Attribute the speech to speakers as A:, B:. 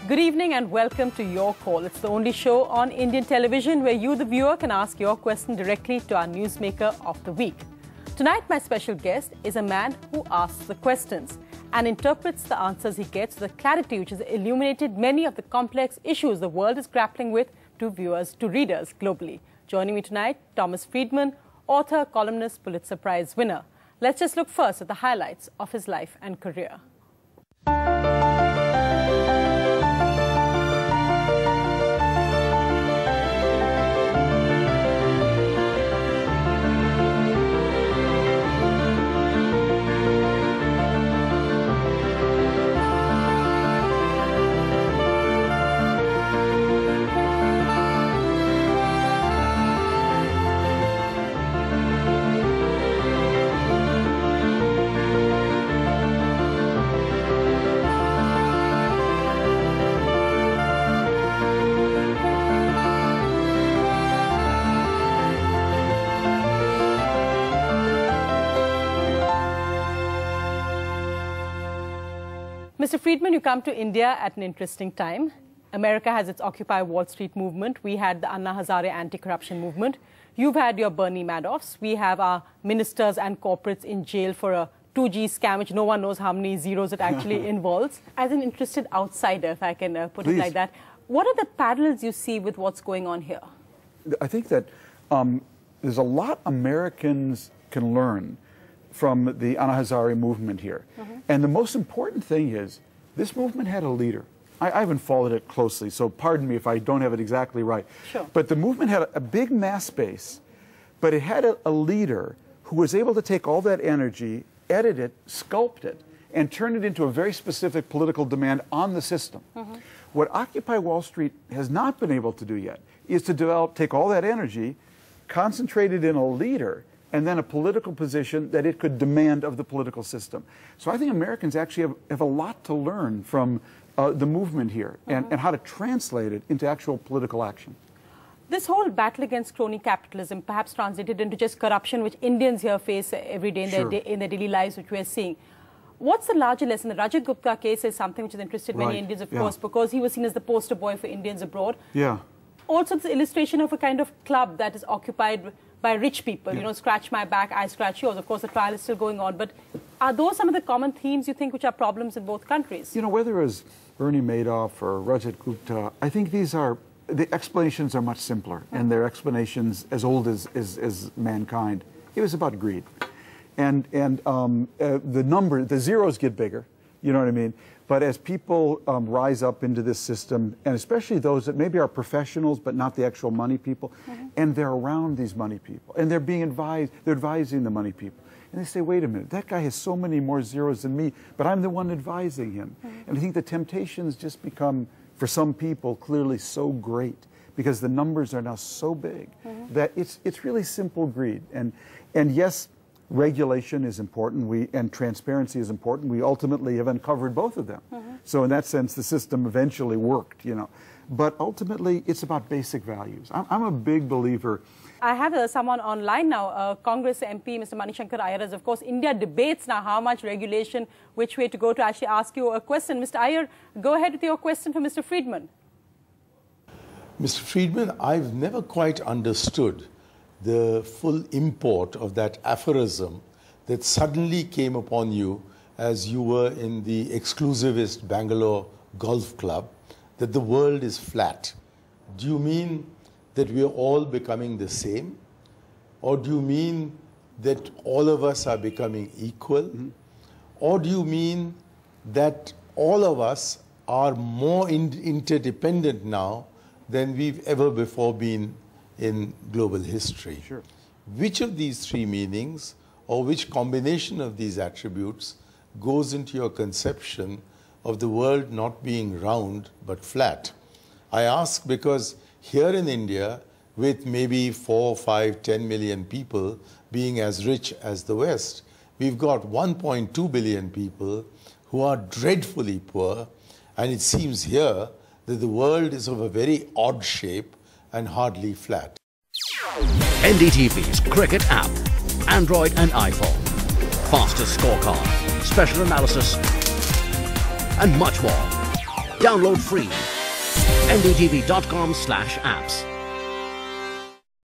A: Good evening and welcome to Your Call. It's the only show on Indian television where you, the viewer, can ask your question directly to our newsmaker of the week. Tonight, my special guest is a man who asks the questions and interprets the answers he gets with a clarity which has illuminated many of the complex issues the world is grappling with to viewers, to readers globally. Joining me tonight, Thomas Friedman, author, columnist, Pulitzer Prize winner. Let's just look first at the highlights of his life and career. Mr. Friedman, you come to India at an interesting time. America has its Occupy Wall Street movement. We had the Anna Hazare anti-corruption movement. You've had your Bernie Madoffs. We have our ministers and corporates in jail for a 2G scam, which no one knows how many zeros it actually involves. As an interested outsider, if I can put it like that, what are the parallels you see with what's going on here?
B: I think that there's a lot Americans can learn from the Anna Hazare movement here. And the most important thing is, this movement had a leader. I haven't followed it closely, so pardon me if I don't have it exactly right.
A: Sure.
B: But the movement had a big mass base, but it had a leader who was able to take all that energy, edit it, sculpt it, and turn it into a very specific political demand on the system. What Occupy Wall Street has not been able to do yet is to take all that energy, concentrate it in a leader, and then a political position that it could demand of the political system. So I think Americans actually have a lot to learn from the movement here and how to translate it into actual political action.
A: This whole battle against crony capitalism perhaps translated into just corruption, which Indians here face every day in their daily lives, which we're seeing. What's the larger lesson? The Rajat Gupta case is something which has interested many Indians, of course, because he was seen as the poster boy for Indians abroad. Also, it's an illustration of a kind of club that is occupied by rich people, you know, scratch my back, I scratch yours. Of course, the trial is still going on. But are those some of the common themes you think which are problems in both countries?
B: You know, whether it's Bernie Madoff or Rajat Gupta, I think the explanations are much simpler, and they're explanations as old as mankind. It was about greed. And the zeros get bigger, you know what I mean? But as people rise up into this system, and especially those that maybe are professionals but not the actual money people, and they're around these money people, and they're being advised, they're advising the money people. And they say, wait a minute, that guy has so many more zeros than me, but I'm the one advising him. And I think the temptations just become, for some people, clearly so great, because the numbers are now so big, that it's really simple greed. And yes, regulation is important, and transparency is important. We ultimately have uncovered both of them. So in that sense, the system eventually worked, you know. But ultimately, it's about basic values. I'm a big believer.
A: I have someone online now, Congress MP, Mr. Manishankar Iyer, as of course India debates now how much regulation, which way to go, to actually ask you a question. Mr. Iyer, go ahead with your question for Mr. Friedman.
C: Mr. Friedman, I've never quite understood the full import of that aphorism that suddenly came upon you as you were in the exclusivist Bangalore Golf Club, that the world is flat. Do you mean that we are all becoming the same? Or do you mean that all of us are becoming equal? Or do you mean that all of us are more interdependent now than we've ever before been in global history? Which of these three meanings, or which combination of these attributes, goes into your conception of the world not being round but flat? I ask because here in India, with maybe 4, 5, 10 million people being as rich as the West, we've got 1.2 billion people who are dreadfully poor, and it seems here that the world is of a very odd shape and hardly flat.
D: NDTV's cricket app, Android and iPhone, fastest scorecard, special analysis, and much more. Download free. ndtv.com/apps.